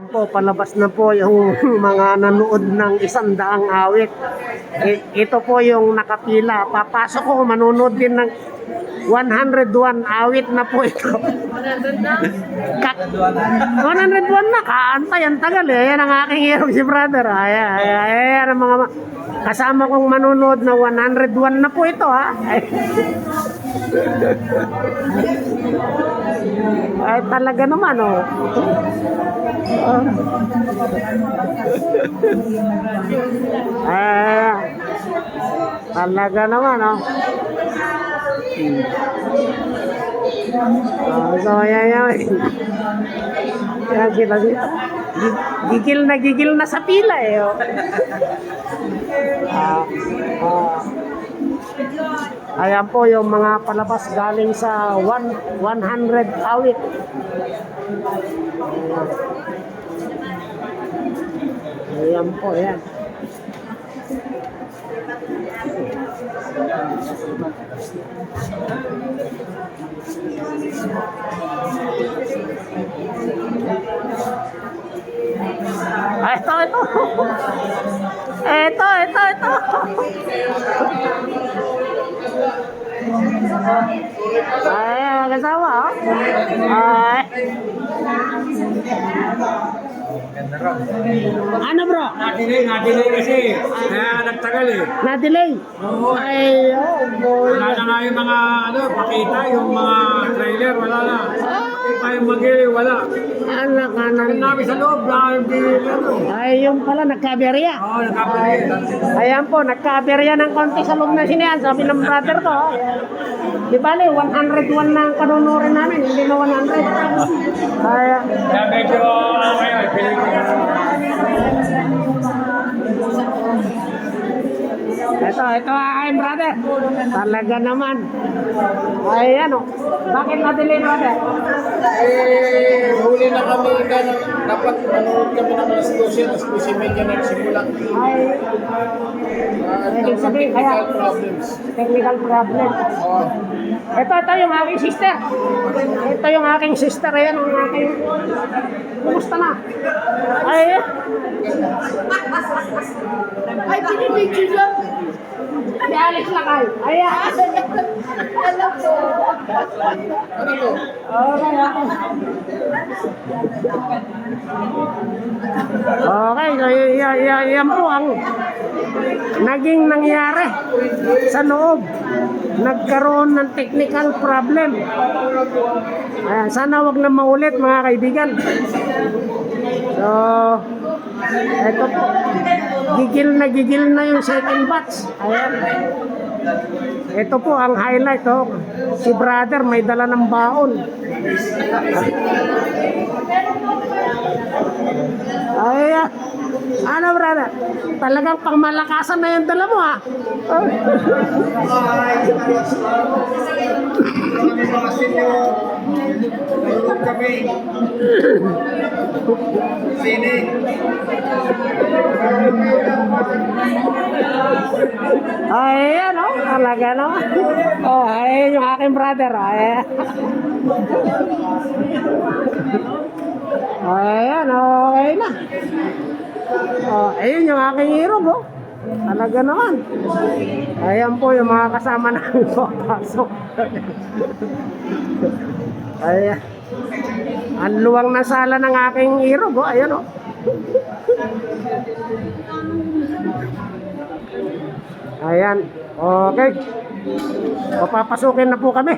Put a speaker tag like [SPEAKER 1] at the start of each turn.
[SPEAKER 1] Ayan po, palabas na po yung mga nanood ng 100 awit. Ito po yung nakapila. Papasok ko, manonood din ng 101 awit na po ito. 101 na, kaantay, ang tagal eh. Ayan ang aking hero si brother. Ayan ang mga kasama kong manonood na 101 na po ito ha. Ay talaga naman oh. Talaga naman oh. So yan. Yan kita dito. Gigil na sa pila eh. Oh. Ayan po yung mga palabas galing sa 100 awit. Ayan po, ayan. Ito. Ito. Ay, kasama oh. Ano bro?
[SPEAKER 2] Na-delay kasi. Kaya nagtagal eh.
[SPEAKER 1] Na-delay?
[SPEAKER 2] Oo.
[SPEAKER 1] Ay, oh boy.
[SPEAKER 2] Wala na nga yung mga, pakita, yung mga trailer, wala na. Pakita yung magili, wala.
[SPEAKER 1] Anak ka na.
[SPEAKER 2] Ang namin sa loob,
[SPEAKER 1] Ay, yung pala, nagkaberya.
[SPEAKER 2] Oo, nakapagay.
[SPEAKER 1] Ayan po, nagkaberya ng konti sa loob ng sinehan. Sabi ng brother ko, oh. Di ba 101 na ang kanunurin namin, hindi na 100. Kaya
[SPEAKER 2] medyo, kayo, piling ko.
[SPEAKER 1] Ito aking brother. Talaga naman. Ayan o. Bakit na-delay brother?
[SPEAKER 3] Huli na kami dapat manood kami ng alas 12, alas 12:30 nagsimula.
[SPEAKER 1] Ay, ibig sabihin kaya
[SPEAKER 3] Technical problems.
[SPEAKER 1] technical problem. Ito yung aking sister. Ito yung aking sister. Ayan ang aking... Kumusta na? Ay, pinipicture lang. Si Alex na kayo. Ayan. Alam ko.
[SPEAKER 3] Ano to?
[SPEAKER 1] Okay, so yan po ang naging nangyari sa loob. Nagkaroon ng technical problem. Sana wag na maulit mga kaibigan. So, eto po. Gigil na yung second batch. Ayan. Ito po ang highlight. Oh. Si brother may dala ng baon. Ayan. Ano brother? Talagang pangmalakasan na yung dala mo ha. Ayan o, talaga naman. Ayan yung aking brother. Ayan, okay na. Ayun yung aking hero oh. Talaga naman. Ayan po yung mga kasama namin papasok. Ayan. Ang luwang na sala ng aking hero oh. Ayan oh. Ayan. Okay. Papapasukin na po kami.